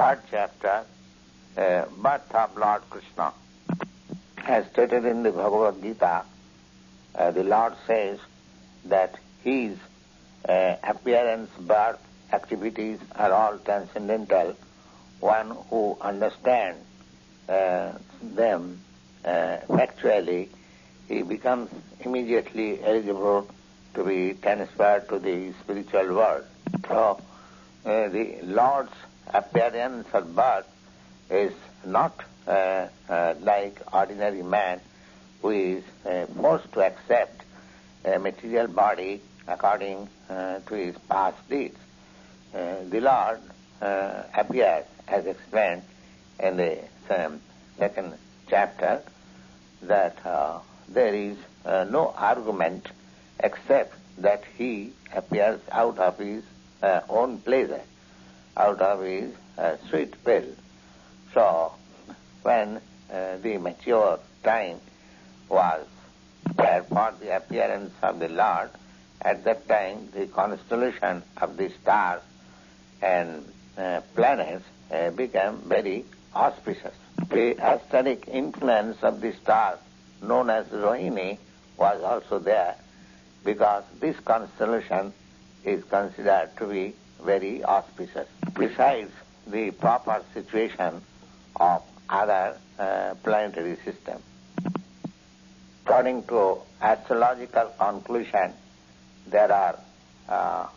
third chapter, birth of Lord Krishna. As stated in the Bhagavad Gita, the Lord says that his appearance, birth, activities are all transcendental. One who understands them factually, he becomes immediately eligible to be transferred to the spiritual world. So, the Lord's appearance or birth is not like ordinary man who is forced to accept a material body according to his past deeds. The Lord appears, as explained in the second chapter, that there is no argument except that he appears out of his own pleasure, out of his sweet will. So, when the mature time was there for the appearance of the Lord, at that time the constellation of the stars and planets became very auspicious. The aesthetic influence of the stars, known as Rohini, was also there, because this constellation is considered to be very auspicious. Besides the proper situation of other planetary systems. According to astrological conclusion, there are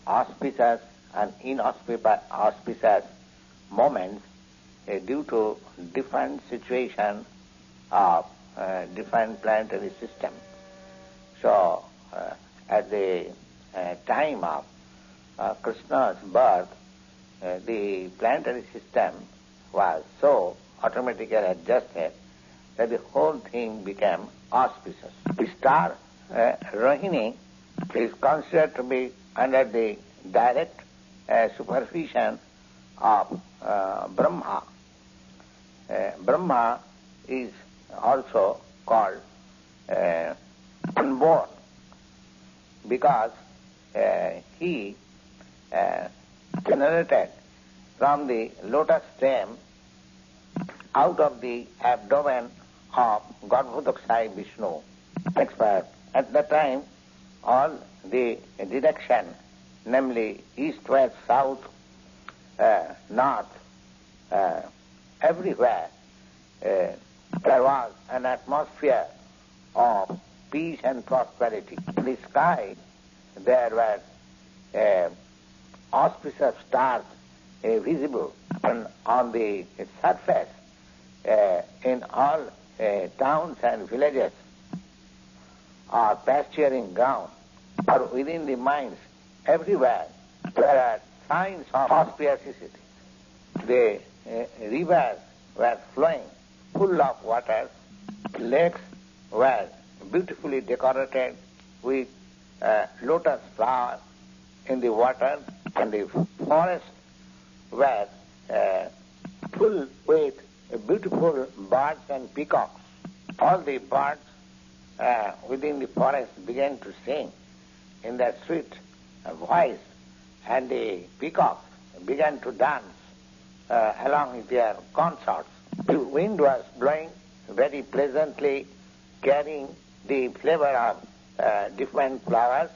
auspicious and inauspicious moments due to different situation of different planetary systems. So, at the time of Krishna's birth, the planetary system was so automatically adjusted that the whole thing became auspicious. The star Rohini is considered to be under the direct supervision of Brahma. Brahma is also called unborn because he generated from the lotus stem out of the abdomen of Garbhodakshai Vishnu. Expert. At that time, all the direction, namely east, west, south, north, everywhere, there was an atmosphere of peace and prosperity. In the sky, there were auspicious stars visible, and on the surface, in all towns and villages, or pasturing ground, or within the mines, everywhere, there are signs of auspicity. The rivers were flowing full of water, lakes were beautifully decorated with lotus flowers in the water, and the forests were full with beautiful birds and peacocks. All the birds within the forest began to sing in their sweet voice, and the peacocks began to dance along with their consorts. The wind was blowing very pleasantly, carrying the flavor of different flowers,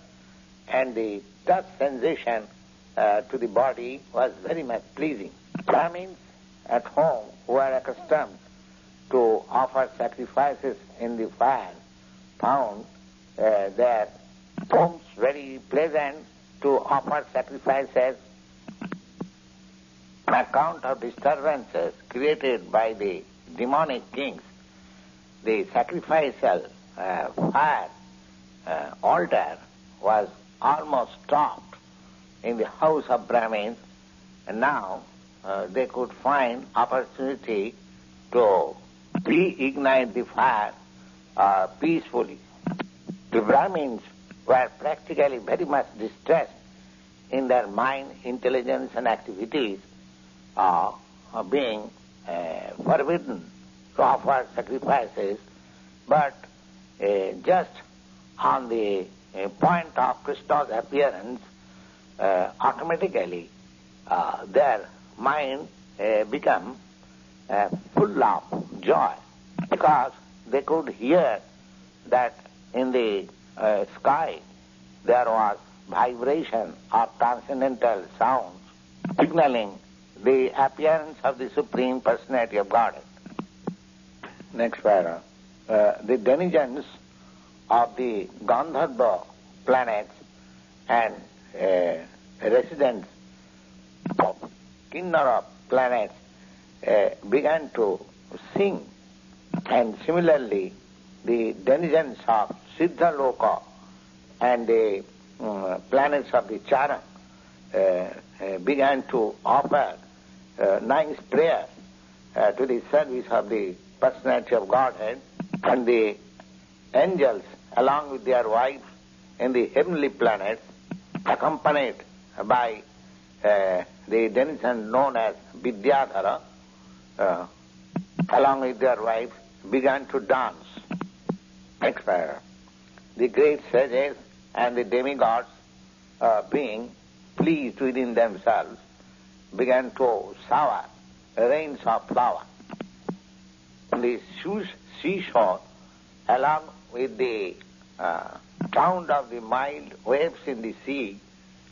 and the touch sensation to the body was very much pleasing. Brahmins at home who are accustomed to offer sacrifices in the fire found their homes very pleasant to offer sacrifices on account of disturbances created by the demonic kings. The sacrificial fire altar was almost stopped in the house of Brahmins, and now they could find opportunity to reignite the fire peacefully. The Brahmins were practically very much distressed in their mind, intelligence and activities, being forbidden to offer sacrifices, but just on the point of Krishna's appearance, automatically their mind become full of joy, because they could hear that in the sky there was vibration of transcendental sounds signaling the appearance of the Supreme Personality of Godhead. Next paragraph. The denizens of the Gandharva planets and residents of Kinnara planets began to sing, and similarly the denizens of Siddhaloka and the planets of the Charana began to offer nice prayers to the service of the Personality of Godhead, and the angels along with their wives in the heavenly planets, accompanied by the denizens known as Vidyadhara, along with their wives, began to dance. Next paragraph. The great sages and the demigods, being pleased within themselves, began to shower rains of flowers. The seashore, along with the sound of the mild waves in the sea,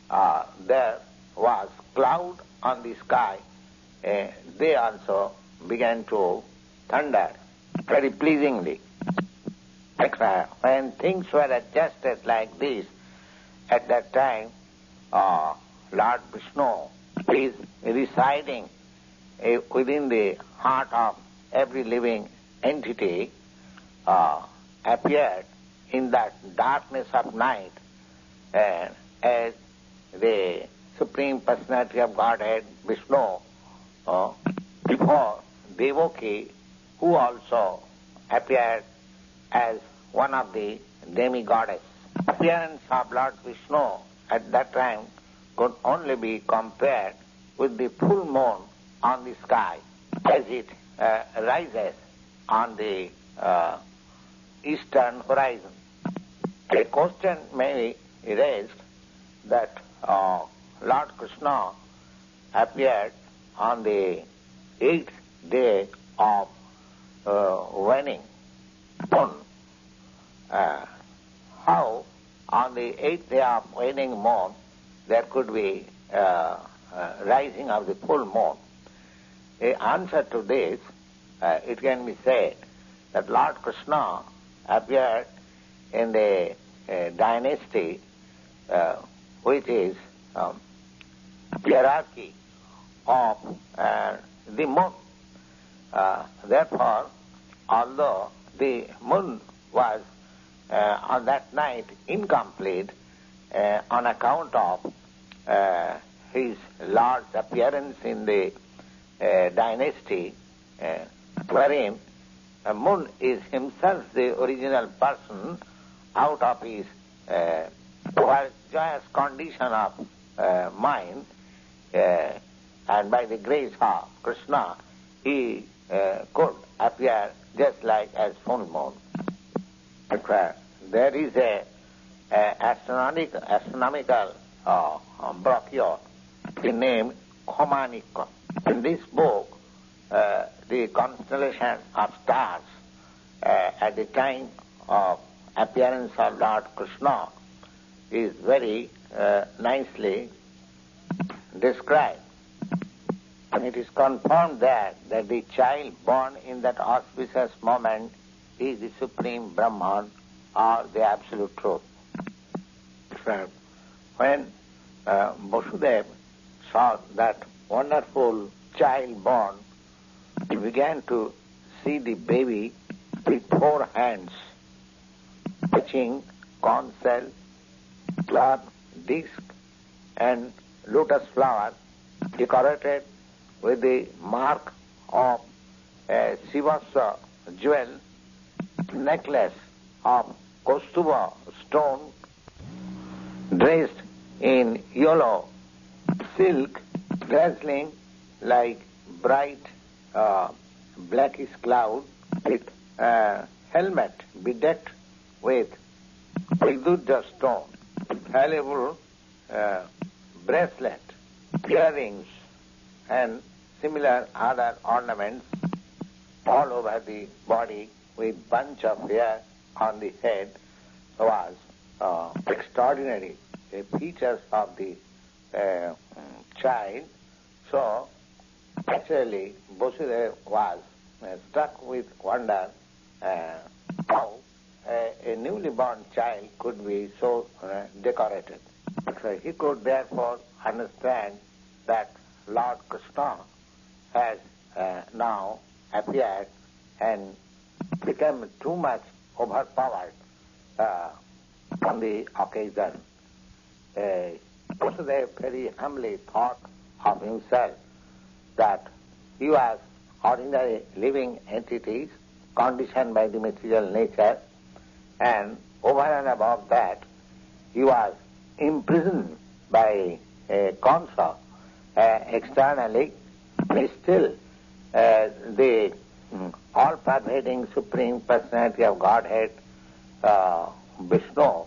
there was cloud on the sky. They also began to thunder very pleasingly. When things were adjusted like this, at that time, Lord Vishnu is residing within the heart of every living entity, appeared in that darkness of night as the Supreme Personality of Godhead, Vishnu, before Devaki, who also appeared as one of the demigoddess. Appearance of Lord Vishnu at that time could only be compared with the full moon on the sky as it rises on the eastern horizon. A question may be raised that Lord Krishna appeared on the 8th day of waning moon. How on the 8th day of waning moon there could be rising of the full moon? The answer to this, it can be said that Lord Krishna appeared in the dynasty which is hierarchy of the moon. Therefore, although the moon was on that night incomplete on account of his Lord's appearance in the dynasty, wherein moon is himself the original person out of his joyous condition of mind, and by the grace of Krishna he could appear just like as full moon. There is a astronomical brochure named Khomanika. In this book, the constellation of stars at the time of appearance of Lord Krishna is very nicely described. And it is confirmed that the child born in that auspicious moment is the Supreme Brahman or the Absolute Truth. When Vasudeva saw that wonderful child born, he began to see the baby with 4 hands, touching corn shell, cloth, disc, and lotus flower, decorated with the mark of a Sivasa jewel, necklace of Kaustuva stone, dressed in yellow silk, dazzling like bright blackish cloud, with helmet bedecked with Vidudha stone, valuable bracelet, earrings, and similar other ornaments all over the body with bunch of hair on the head was extraordinary features of the child. So naturally Vasudeva was struck with wonder how a newly born child could be so decorated. So he could therefore understand that Lord Krishna has now appeared and become too much overpowered on the occasion. Vasudeva very humbly thought of himself that he was ordinary living entities conditioned by the material nature, and over and above that he was imprisoned by Kansa externally. Still the all-pervading Supreme Personality of Godhead, Vishnu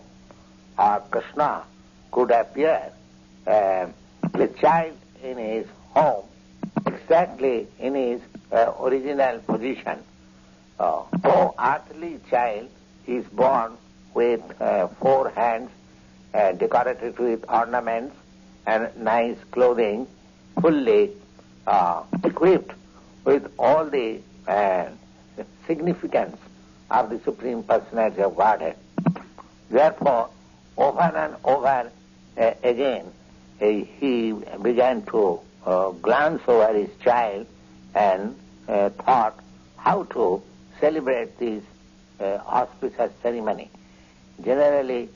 or Krishna, could appear, the child in his home, exactly in his original position. No earthly child is born with 4 hands decorated with ornaments and nice clothing, fully equipped with all the significance of the Supreme Personality of Godhead. Therefore, over and over again, he began to glance over his child and thought how to celebrate this auspicious ceremony. Generally,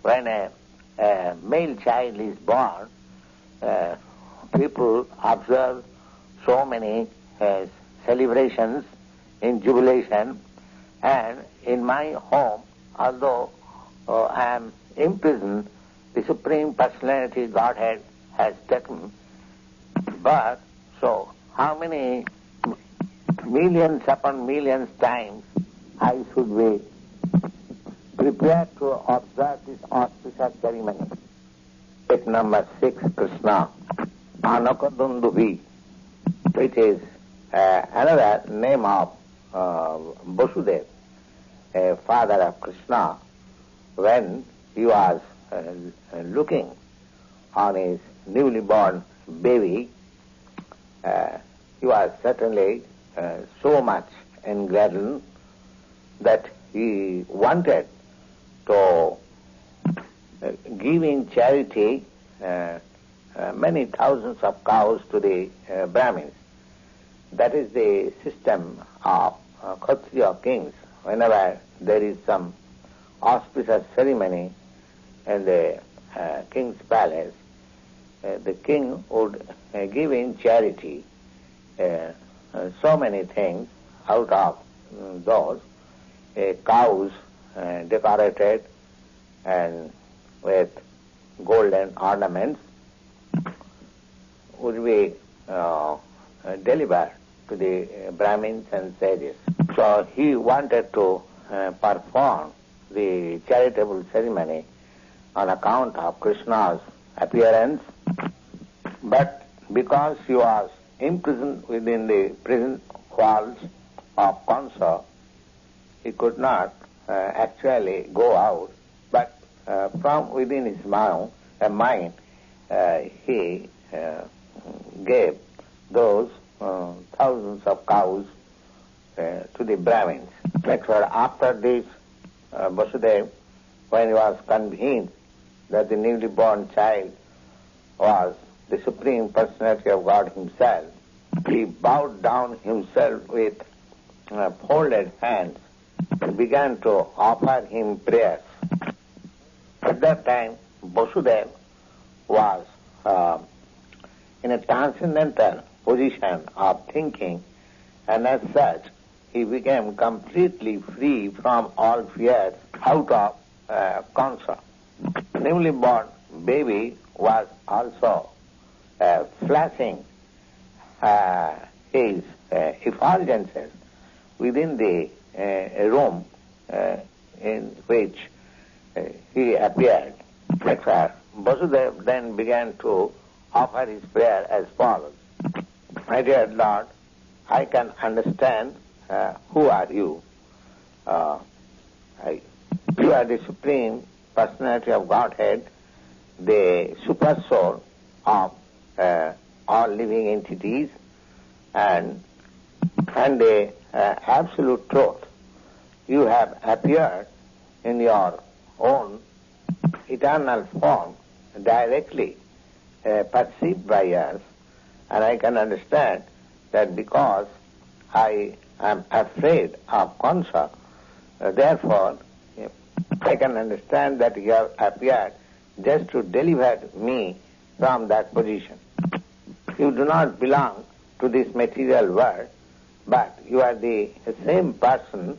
when a male child is born, people observe so many celebrations in jubilation, and in my home, although I am imprisoned, the Supreme Personality Godhead has taken birth, so how many millions upon millions times I should be prepared to observe this auspicious ceremony. Step number 6, Krishna, Anakadunduvi, which is another name of Vasudeva, a father of Krishna. When he was looking on his newly born baby, he was certainly so much enlightened that he wanted to give in charity many thousands of cows to the Brahmins. That is the system of Kshatriya kings. Whenever there is some auspicious ceremony in the king's palace, the king would give in charity so many things out of those. Cows decorated and with golden ornaments would be delivered to the Brahmins and sages. So he wanted to perform the charitable ceremony on account of Krishna's appearance, but because he was imprisoned within the prison walls of Kansa, he could not actually go out, but from within his mind he gave those thousands of cows to the Brahmins. After this, Vasudeva, when he was convinced that the newly born child was the Supreme Personality of God himself, he bowed down himself with folded hands and began to offer him prayers. At that time, Vasudeva was in a transcendental position of thinking, and as such, he became completely free from all fears out of Kansa. Newly born baby was also flashing his effulgences within the room in which he appeared. Vasudeva then began to offer his prayer as follows. My dear Lord, I can understand who are you. You are the Supreme Personality of Godhead, the Super Soul of all living entities, and the absolute truth. You have appeared in your own eternal form directly perceived by us, and I can understand that because I am afraid of Kansa, therefore I can understand that you have appeared just to deliver me from that position. You do not belong to this material world, but you are the same person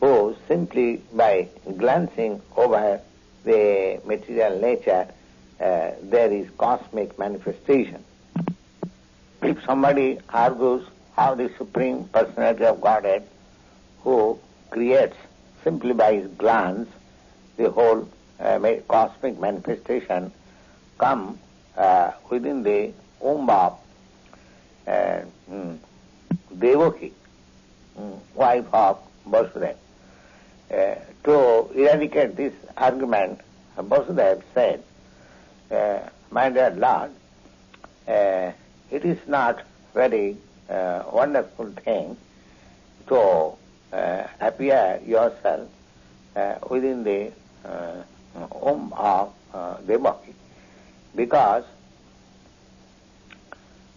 who simply by glancing over the material nature, there is cosmic manifestation. If somebody argues how the Supreme Personality of Godhead, who creates simply by his glance the whole cosmic manifestation, come within the womb of Devaki, wife of Vasudeva. To eradicate this argument, Vasudeva said, my dear Lord, it is not very wonderful thing to appear yourself within the womb of Devaki, because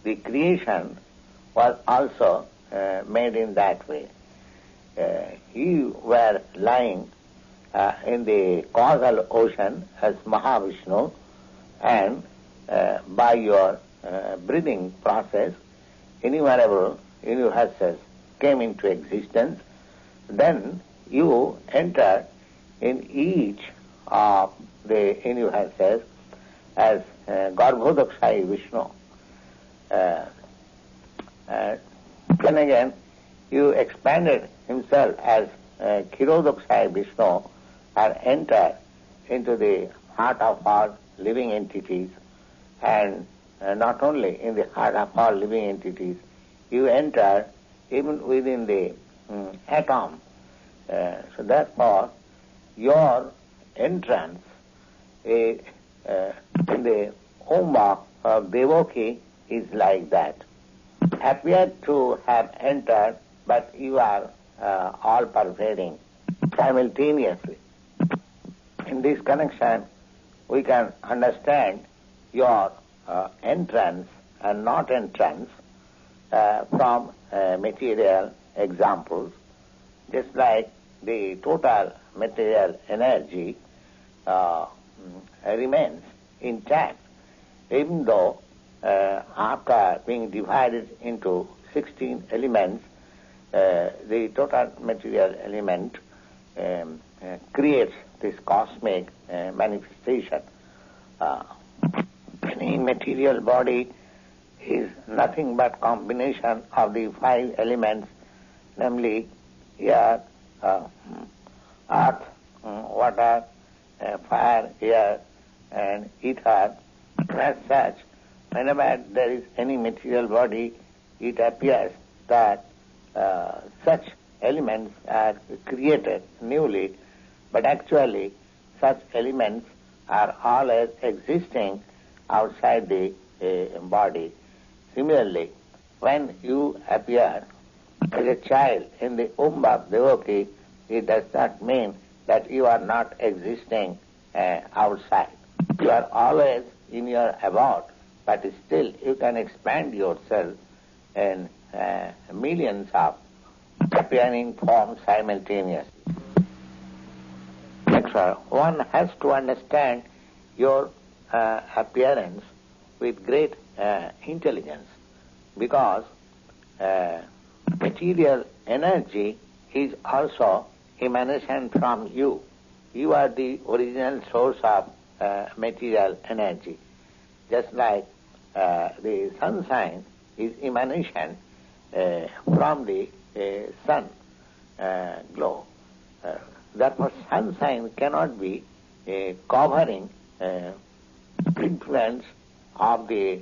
the creation was also made in that way. You were lying in the causal ocean as Mahavishnu, and by your breathing process, innumerable universes came into existence. Then you entered in each of the universes as Garbhodakshai Vishnu. Then again, you expanded himself as Kshirodakshai Vishnu, and entered into the heart of all living entities, and not only in the heart of all living entities, you enter even within the atom. So therefore, your entrance in the womb of Devaki is like that. Appear to have entered, but you are all pervading simultaneously. In this connection, we can understand your entrance and not entrance from material examples, just like the total material energy remains intact, even though after being divided into 16 elements, the total material element creates this cosmic manifestation. Any material body is nothing but combination of the 5 elements, namely air, earth, water, fire, air, and ether. As such, whenever there is any material body, it appears that such elements are created newly, but actually such elements are always existing outside the body. Similarly, when you appear as a child in the womb of Devaki, it does not mean that you are not existing outside. You are always in your abode, but still you can expand yourself in millions of appearing forms simultaneously. Next, one has to understand your appearance with great intelligence, because material energy is also emanation from you. You are the original source of material energy. Just like the sunshine is emanation from the sun glow. Therefore, sunshine cannot be covering influence of the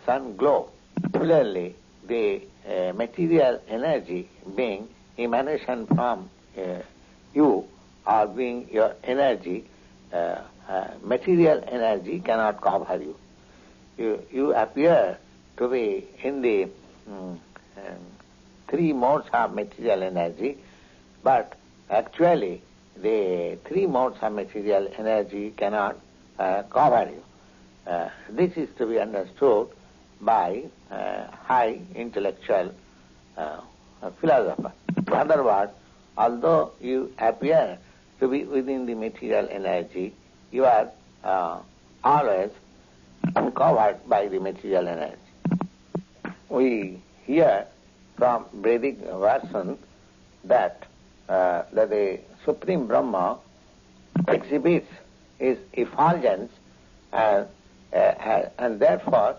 sun glow. Similarly, the material energy being emanation from you or being your energy, material energy cannot cover you. You appear to be in the three modes of material energy, but actually the three modes of material energy cannot cover you. This is to be understood by high intellectual philosopher. In other words, although you appear to be within the material energy, you are always uncovered by the material energy. We hear from Vedic version that the Supreme Brahma exhibits his effulgence and therefore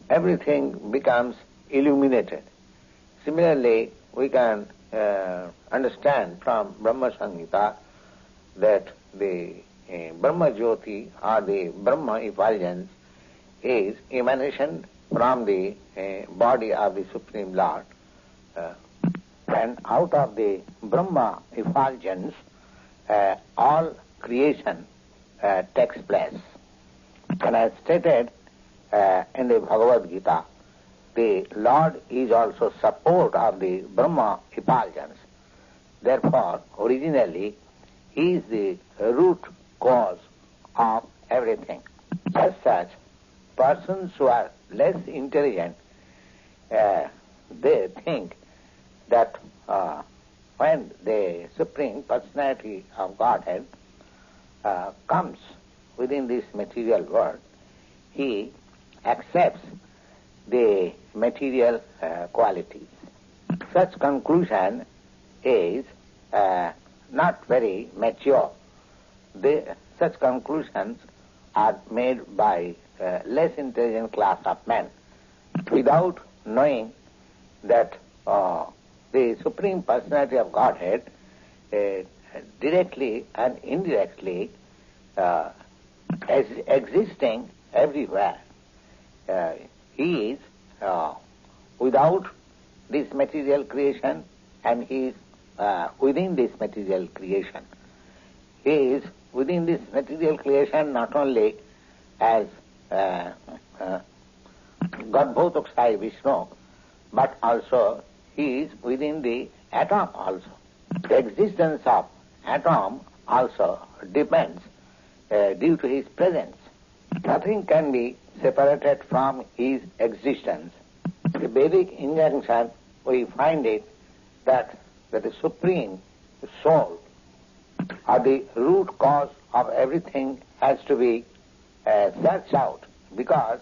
everything becomes illuminated. Similarly, we can understand from Brahma Samhita that the Brahma Jyoti or the Brahma effulgence is emanation from the body of the Supreme Lord. And out of the Brahma effulgence, all creation takes place. And as stated in the Bhagavad Gita, the Lord is also support of the Brahma effulgence. Therefore, originally, he is the root cause of everything. As such, persons who are less intelligent, they think that when the Supreme Personality of Godhead comes within this material world, he accepts the material qualities. Such conclusion is not very mature. Such conclusions are made by less intelligent class of men without knowing that the Supreme Personality of Godhead directly and indirectly is existing everywhere. He is without this material creation and he is within this material creation. He is within this material creation not only as Garbhotoksai Vishnu, but also he is within the atom also. The existence of atom also depends due to his presence. Nothing can be separated from his existence. The Vedic injunction, we find it that the Supreme Soul or the root cause of everything has to be searched out, because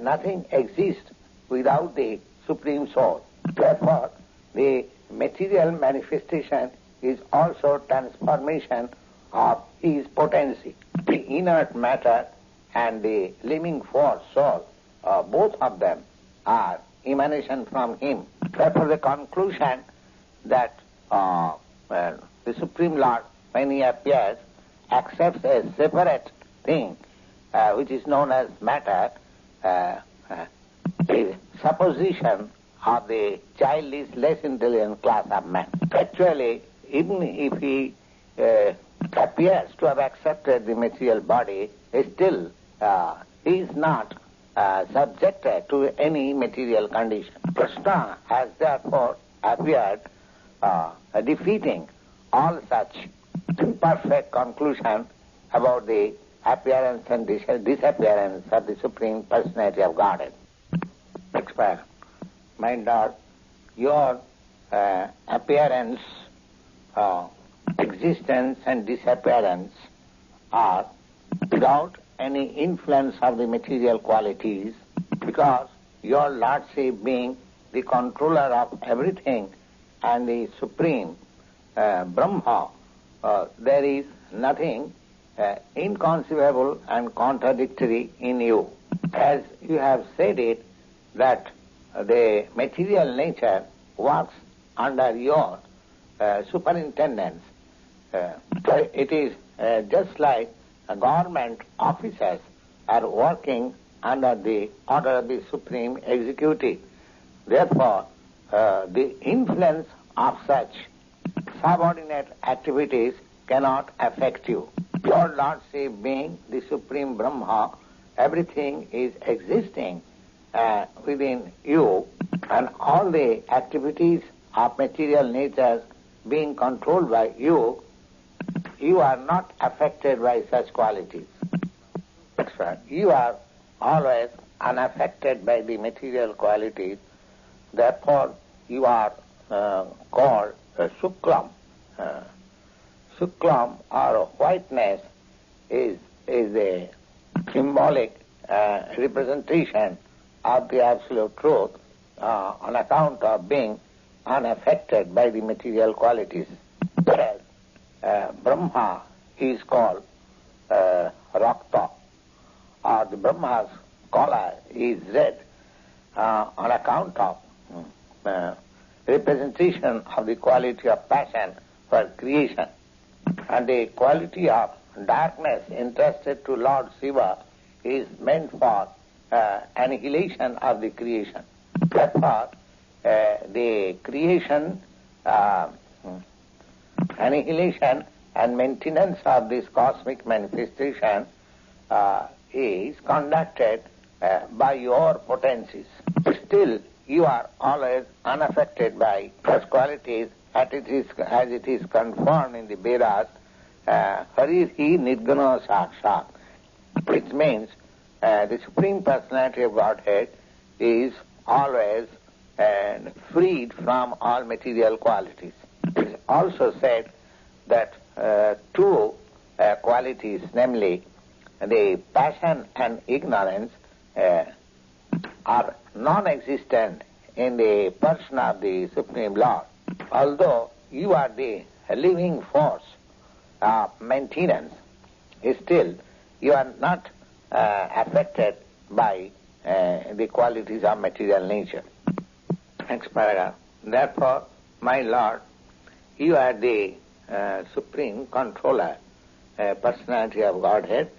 nothing exists without the Supreme Soul. Therefore, the material manifestation is also transformation of his potency. The inert matter and the living force, soul, both of them are emanation from him. Therefore, the conclusion that the Supreme Lord, when he appears, accepts a separate thing, which is known as matter, is supposition of the childish, less intelligent class of men. Actually, even if he appears to have accepted the material body, still he is not subjected to any material condition. Krishna has therefore appeared defeating all such imperfect conclusion about the appearance and disappearance of the Supreme Personality of Godhead. Explain. My Lord, your appearance, existence and disappearance are without any influence of the material qualities, because your Lordship being the controller of everything and the Supreme Brahma, there is nothing inconceivable and contradictory in you. As you have said it, that the material nature works under your superintendence. It is just like government officers are working under the order of the Supreme Executive. Therefore, the influence of such subordinate activities cannot affect you. Your Lordship being the Supreme Brahma, everything is existing within you, and all the activities of material nature being controlled by you, you are not affected by such qualities. That's right. You are always unaffected by the material qualities. Therefore, you are called Shuklam. Shuklam, or whiteness, is a symbolic representation of the absolute truth on account of being unaffected by the material qualities. Whereas Brahma is called Rakta, or the Brahma's color is red on account of representation of the quality of passion for creation. And the quality of darkness entrusted to Lord Shiva is meant for annihilation of the creation. Therefore, the creation, annihilation and maintenance of this cosmic manifestation is conducted by your potencies. Still, you are always unaffected by such qualities as it is confirmed in the Vedas, Harihi Nirguna Sakshat, which means the Supreme Personality of Godhead is always freed from all material qualities. It is also said that two qualities, namely the passion and ignorance, are non-existent in the person of the Supreme Lord. Although you are the living force of maintenance, still you are not affected by the qualities of material nature. Next paragraph. Therefore, my Lord, you are the Supreme Controller, Personality of Godhead,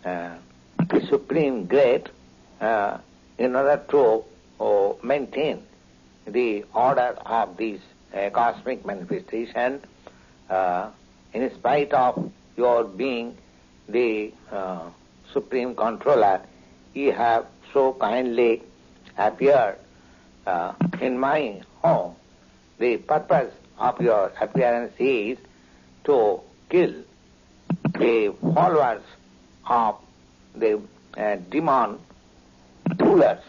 the Supreme Great, in order to maintain the order of this cosmic manifestation, in spite of your being the Supreme Controller, you have so kindly appeared in my home. The purpose of your appearance is to kill the followers of the demon rulers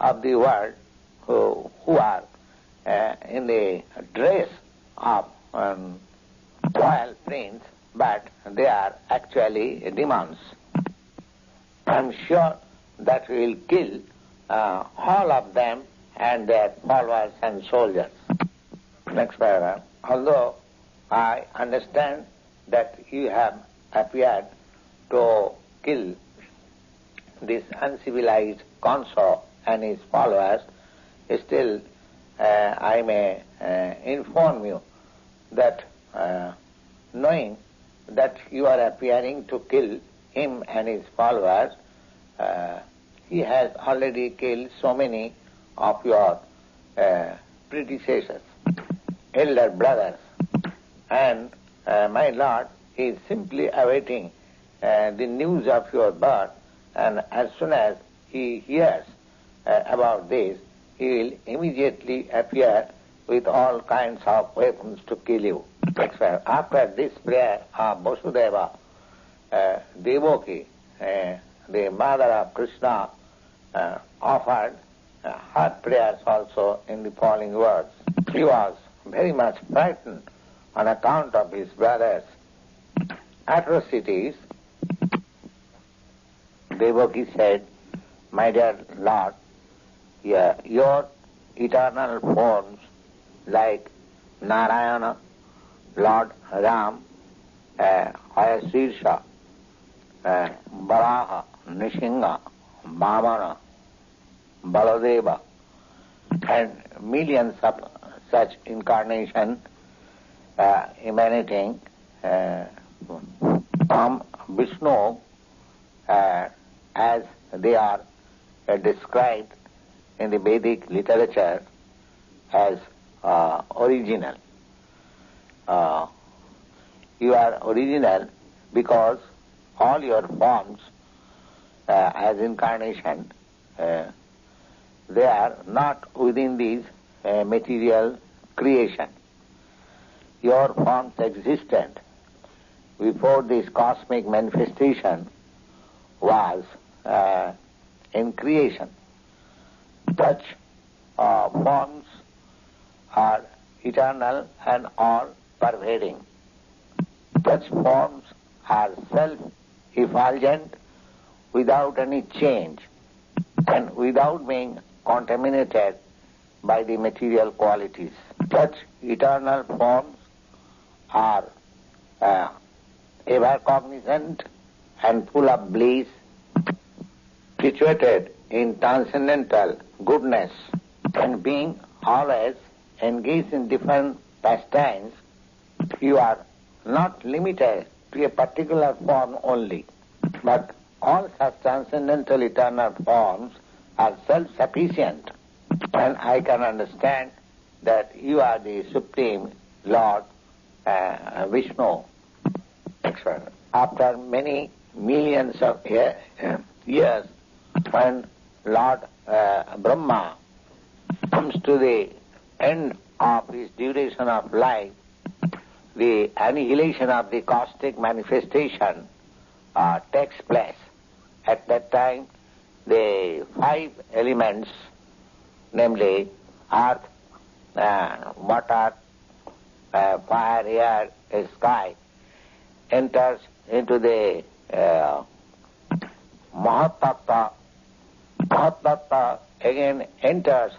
of the world who are in the dress of royal prince, but they are actually demons. I am sure that we will kill all of them and their followers and soldiers. Next paragraph. Although I understand that you have appeared to kill this uncivilized Kansa and his followers, still I may inform you that knowing that you are appearing to kill him and his followers, he has already killed so many of your predecessors, elder brothers, and my Lord is simply awaiting the news of your birth, and as soon as he hears about this, he will immediately appear with all kinds of weapons to kill you. After this prayer of Vasudeva, Devaki, the mother of Krishna, offered her prayers also in the following words. He was very much frightened on account of his brother's atrocities. Devaki said, "My dear Lord, your eternal forms like Narayana, Lord Ram, Ayasirsha, Varaha, Nishinga, Vamana, Baladeva, and millions of such incarnations emanating from Vishnu as they are described in the Vedic literature as original. You are original because all your forms as incarnation, they are not within these material creation. Your forms existed before this cosmic manifestation was in creation. Such forms are eternal and all-pervading. Such forms are self-effulgent without any change and without being contaminated by the material qualities. Such eternal forms are ever cognizant and full of bliss, situated in transcendental goodness, and being always engaged in different pastimes. You are not limited to a particular form only, but all such transcendental eternal forms are self-sufficient, and I can understand that you are the Supreme Lord Vishnu. After many millions of years, when Lord Brahma comes to the end of his duration of life, the annihilation of the cosmic manifestation takes place. At that time, the 5 elements, namely earth, water, fire, air, sky, enters into the Mahatattva. Mahatattva again enters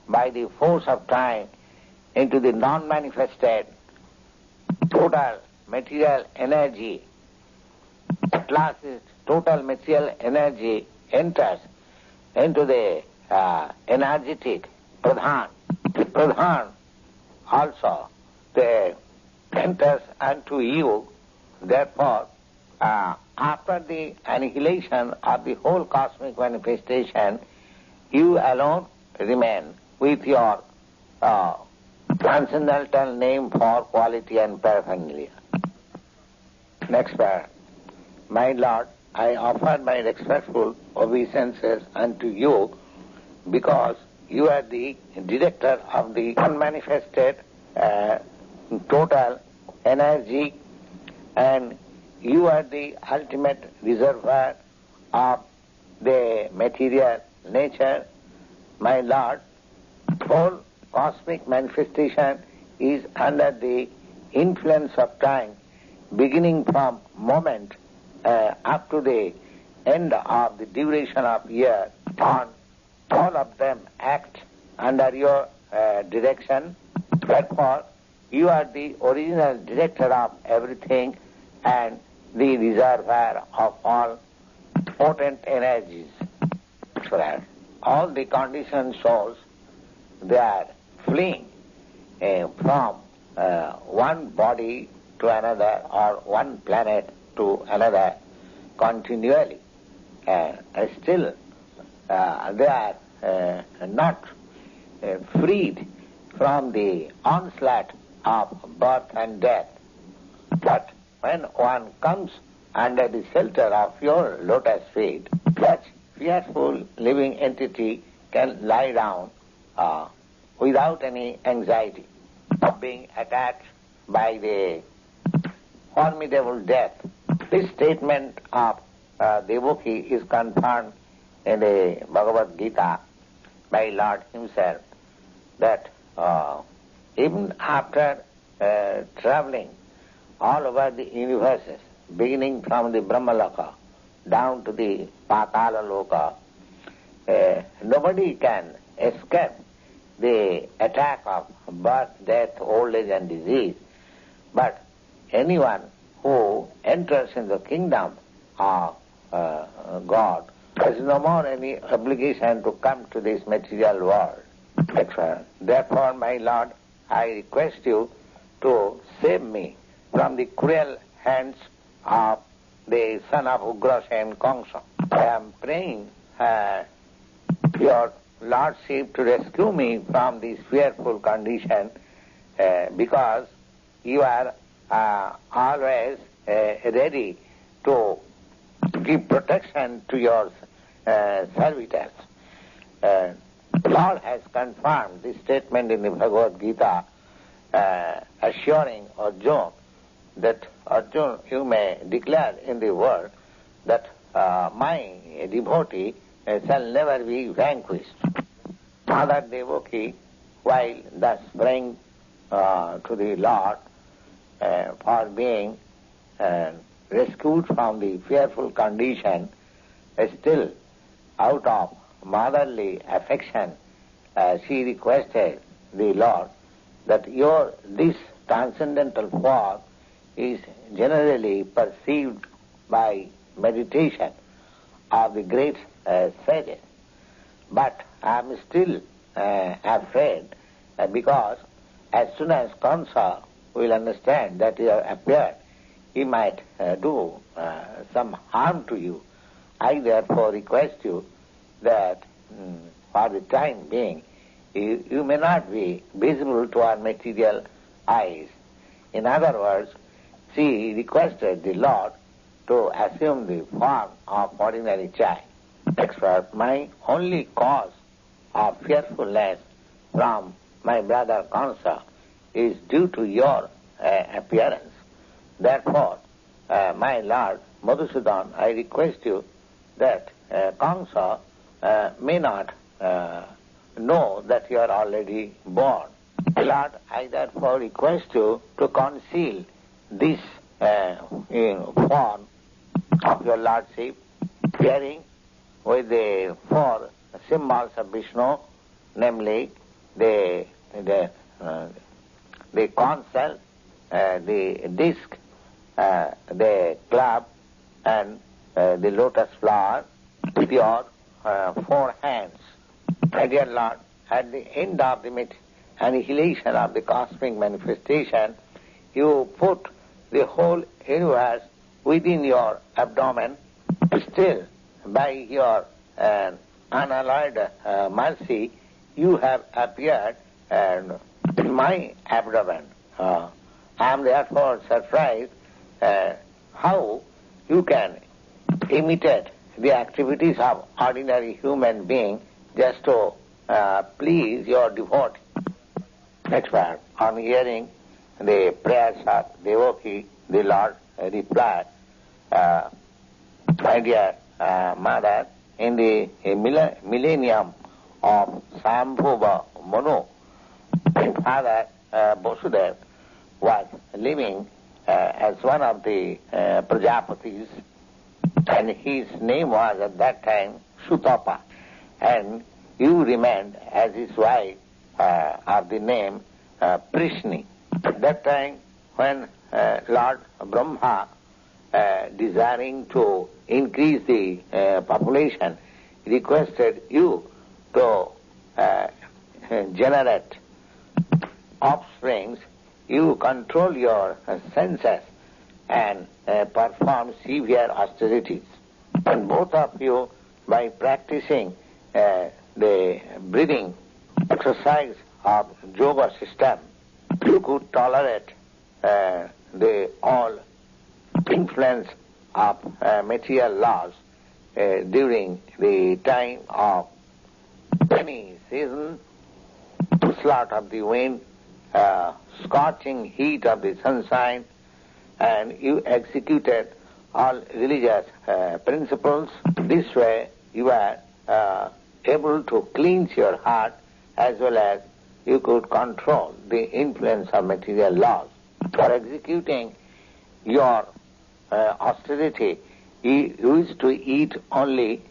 by the force of time into the non-manifested total material energy. At last, this total material energy enters into the energetic pradhan. The pradhan also enters unto you. Therefore, after the annihilation of the whole cosmic manifestation, you alone remain with your transcendental name for quality and paraphernalia. Next paragraph. My Lord, I offer my respectful obeisances unto you because you are the director of the unmanifested total energy, and you are the ultimate reservoir of the material nature. My Lord, whole cosmic manifestation is under the influence of time, beginning from moment up to the end of the duration of year. All of them act under your direction. Therefore, you are the original director of everything and the reservoir of all potent energies. All the conditioned souls, they are fleeing from one body to another or one planet to another continually. Still, they are not freed from the onslaught of birth and death. But when one comes under the shelter of your lotus feet, such fearful living entity can lie down without any anxiety of being attacked by the formidable death. This statement of Devaki is confirmed in the Bhagavad Gita by Lord himself, that even after traveling all over the universes, beginning from the Brahmaloka down to the Patala Loka, nobody can escape the attack of birth, death, old age and disease. But anyone who enters in the kingdom of God has no more any obligation to come to this material world. Therefore, my Lord, I request you to save me from the cruel hands of the son of Ugrasena Kamsa. I am praying your Lordship to rescue me from this fearful condition, because you are always ready to give protection to your servitors. Lord has confirmed this statement in the Bhagavad Gita, assuring Arjuna that, Arjuna, you may declare in the world that my devotee shall never be vanquished. Mother Devaki, while thus praying to the Lord for being rescued from the fearful condition, still out of motherly affection, she requested the Lord that this transcendental form is generally perceived by meditation of the great sages. But I am still afraid, because as soon as Kansa will understand that you have appeared, he might do some harm to you. I therefore request you that for the time being, you may not be visible to our material eyes. In other words, she requested the Lord to assume the form of ordinary child. Next verse, my only cause of fearfulness from my brother Kansa is due to your appearance. Therefore, my Lord Madhusudan, I request you that Kansa may not know that you are already born. Lord, I therefore request you to conceal this form of your Lordship, bearing with the four symbols of Vishnu, namely the conch shell, the disc, the club, and the lotus flower, with your four hands. My dear Lord, at the end of the annihilation of the cosmic manifestation, you put the whole universe within your abdomen. Still, by your unalloyed mercy, you have appeared in my abdomen. I am therefore surprised how you can imitate the activities of ordinary human being just to please your devotee. Next verse. On hearing the prayers of Devaki, the Lord replied, my dear mother, in the millennium of Sambhuva Manu, my father Vasudeva was living as one of the Prajapatis, and his name was at that time Sutapa, and you remained as his wife of the name Krishna. At that time, when Lord Brahma, desiring to increase the population, requested you to generate offsprings, you control your senses and perform severe austerities. And both of you, by practicing the breathing exercise of yoga system, you could tolerate the all influence of material laws during the time of any season, slaughter of the wind, scorching heat of the sunshine, and you executed all religious principles. This way you are able to cleanse your heart, as well as you could control the influence of material laws. For executing your austerity, you used to eat only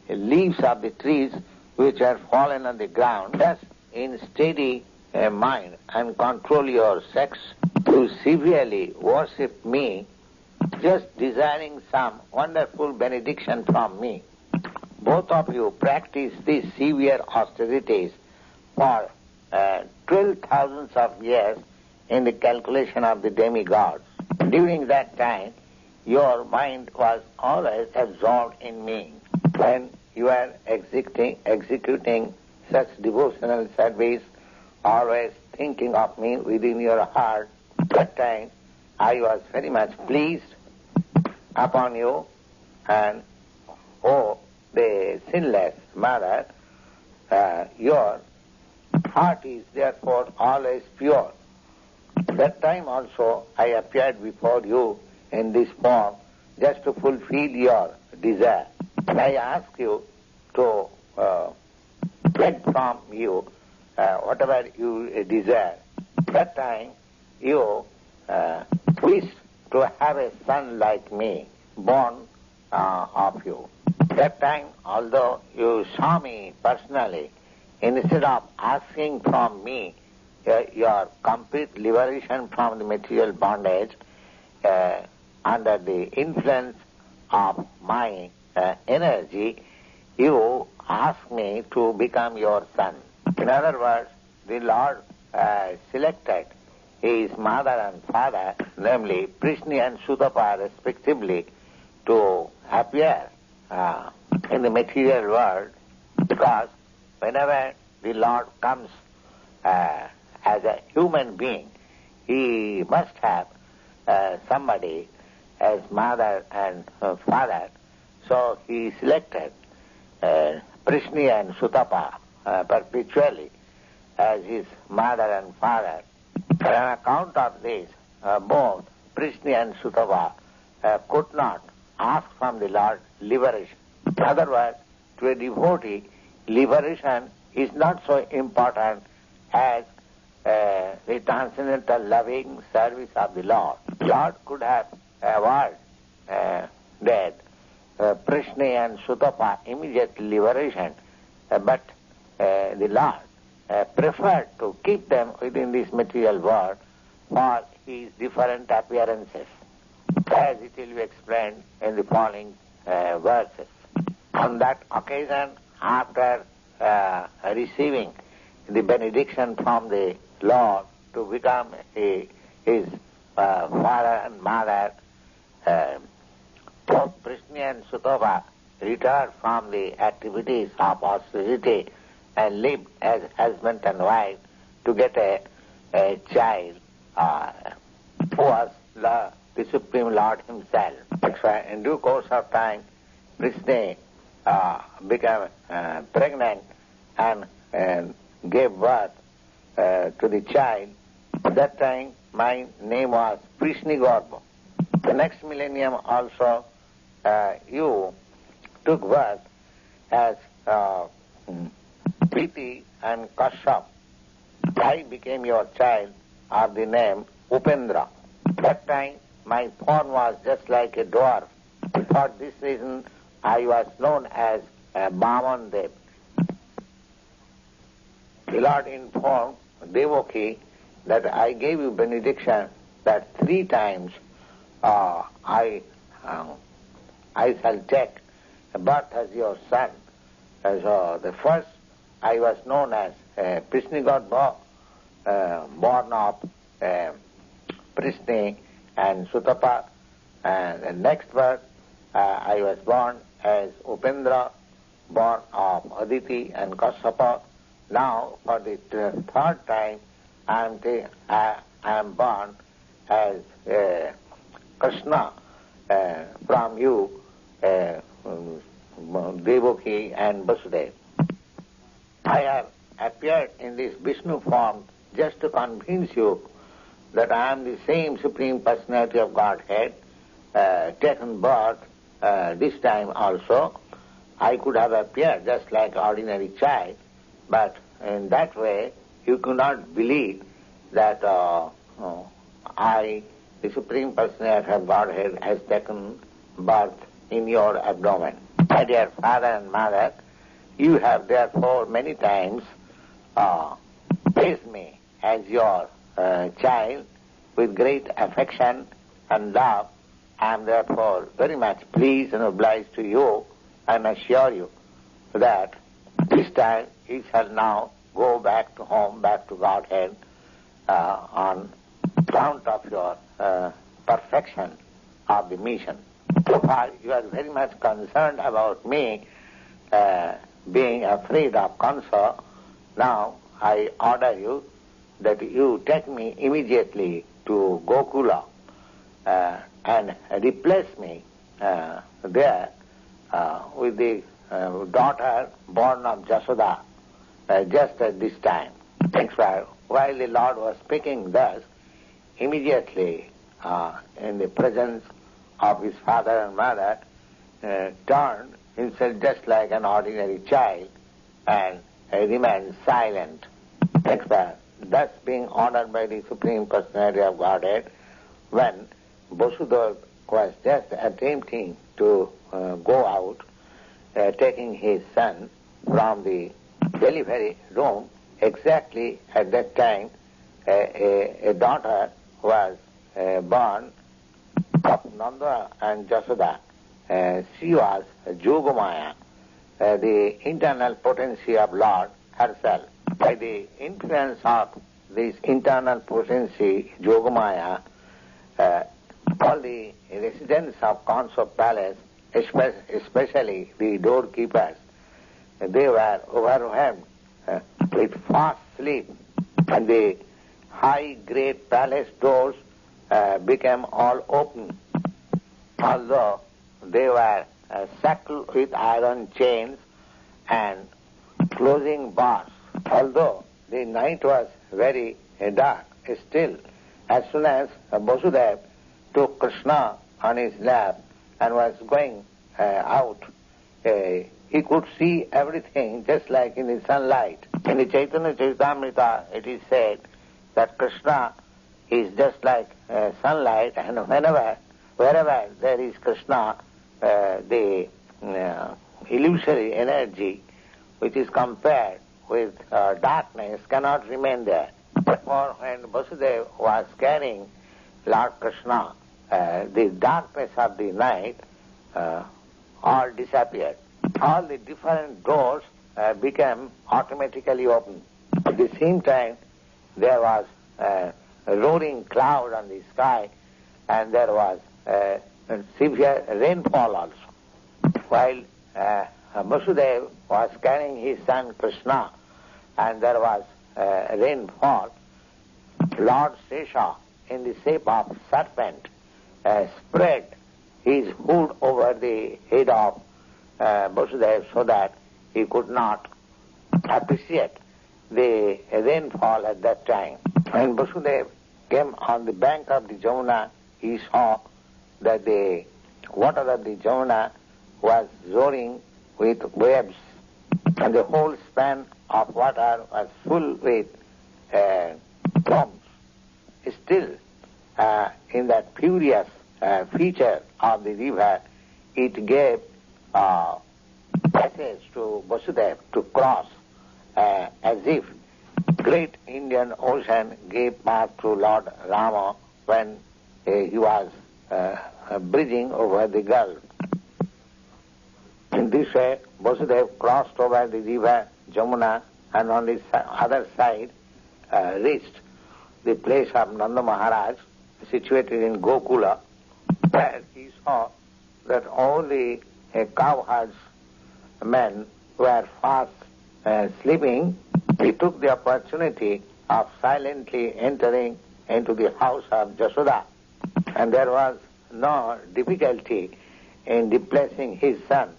leaves of the trees which are fallen on the ground. Thus, in steady mind and control your sex, you severely worship me, just desiring some wonderful benediction from me. Both of you practice these severe austerities for 12,000 of years in the calculation of the demigods. During that time, your mind was always absorbed in me. When you are executing such devotional service, always thinking of me within your heart. That time I was very much pleased upon you, and the sinless mother, your heart is therefore always pure. That time also I appeared before you in this form just to fulfill your desire. I ask you to get from you whatever you desire. That time you wished to have a son like me, born of you. That time, although you saw me personally, instead of asking from me your complete liberation from the material bondage, under the influence of my energy, you asked me to become your son. In other words, the Lord selected his mother and father, namely Krishna and Sutapa respectively, to appear in the material world, because whenever the Lord comes as a human being, he must have somebody as mother and father. So he selected Krishna and Sutapa perpetually as his mother and father. And on account of this, both Krishna and Sutapa could not ask from the Lord liberation. In other words, to a devotee, liberation is not so important as the transcendental loving service of the Lord. Lord could have awarded that Krishna and Sutapa immediate liberation, but the Lord preferred to keep them within this material world for his different appearances, as it will be explained in the following verses. On that occasion, after receiving the benediction from the Lord to become his father and mother, both Krishna and Sutapa retired from the activities of austerity and lived as husband and wife to get a child who was the Supreme Lord himself. That's why in due course of time, Krishna became pregnant and gave birth to the child. At that time, my name was Krishna Gorbo. The next millennium also, you took birth as Priti and Kashyap. I became your child of the name Upendra. That time, my form was just like a dwarf. For this reason, I was known as Baman Dev. The Lord informed Devaki that I gave you benediction that 3 times I shall take birth as your son. So the first I was known as Krishna Godbo, born of Krishna and Sutapa, and the next birth I was born as Upendra, born of Aditi and Kashyapa. Now, for the 3rd time, I am born as Krishna from you, Devaki and Vasudeva. I have appeared in this Vishnu form just to convince you that I am the same Supreme Personality of Godhead, taken birth this time also. I could have appeared just like ordinary child, but in that way you could not believe that I, the Supreme Personality of Godhead, has taken birth in your abdomen. My dear father and mother, you have therefore many times praised me as your child with great affection and love. I am therefore very much pleased and obliged to you, and assure you that this time you shall now go back to home, back to Godhead, on account of your perfection of the mission. So far you are very much concerned about me, being afraid of Kansa, now I order you that you take me immediately to Gokula and replace me there with the daughter born of Jasoda just at this time. While the Lord was speaking thus, immediately in the presence of his father and mother, turned himself just like an ordinary child and remained silent. Thus being ordered by the Supreme Personality of Godhead, when Vasudeva was just attempting to go out, taking his son from the delivery room, exactly at that time a daughter was born of Nanda and Jasoda. She was Yogamaya, the internal potency of Lord herself. By the influence of this internal potency, Yogamaya, all the residents of Kansa Palace, especially the doorkeepers, they were overwhelmed with fast sleep, and the high great palace doors became all open, although they were shackled with iron chains and closing bars. Although the night was very dark, still, as soon as Vasudeva took Krishna on his lap and was going out, he could see everything just like in the sunlight. In the Chaitanya Charitamrita, it is said that Krishna is just like sunlight, and wherever there is Krishna, the illusory energy which is compared with darkness cannot remain there. Therefore, when Vasudeva was carrying Lord Krishna, the darkness of the night all disappeared. All the different doors became automatically open. At the same time, there was a roaring cloud on the sky, and there was severe rainfall also. While Vasudeva was carrying his son Krishna, and there was rainfall, Lord Sesha, in the shape of serpent, spread his hood over the head of Vasudeva so that he could not appreciate the rainfall at that time. When Vasudeva came on the bank of the Jamuna, he saw that the water of the Jamuna was roaring with waves, and the whole span of water was full with foams. Still, in that furious feature of the river, it gave passage to Vasudeva to cross, as if great Indian Ocean gave path to Lord Rama when he was bridging over the Gulf. In this way, Vasudeva crossed over the river Jamuna, and on the other side reached the place of Nanda Maharaj, situated in Gokula, where he saw that all the cowherds men were fast sleeping. He took the opportunity of silently entering into the house of Jasoda, and there was no difficulty in displacing his son,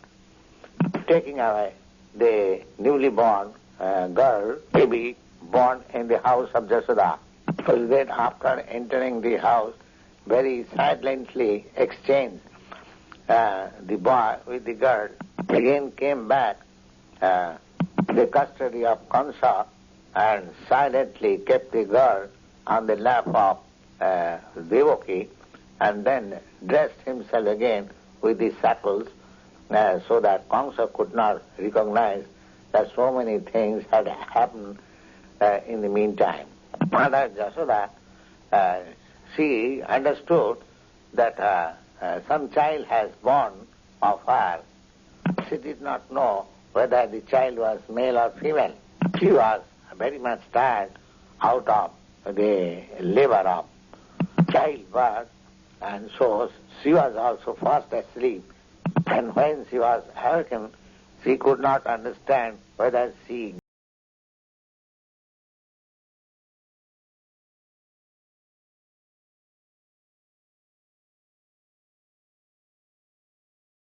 taking away the newly born girl, baby, born in the house of Jasoda. So then after entering the house, very silently exchanged the boy with the girl, again came back the custody of Kansa and silently kept the girl on the lap of Devaki, and then dressed himself again with the shackles so that Kansa could not recognize that so many things had happened in the meantime. Mother Jasoda, she understood that some child has born of her. She did not know whether the child was male or female. She was very much tired out of the labor of childbirth, and so she was also fast asleep. And when she was awakened, She could not understand whether she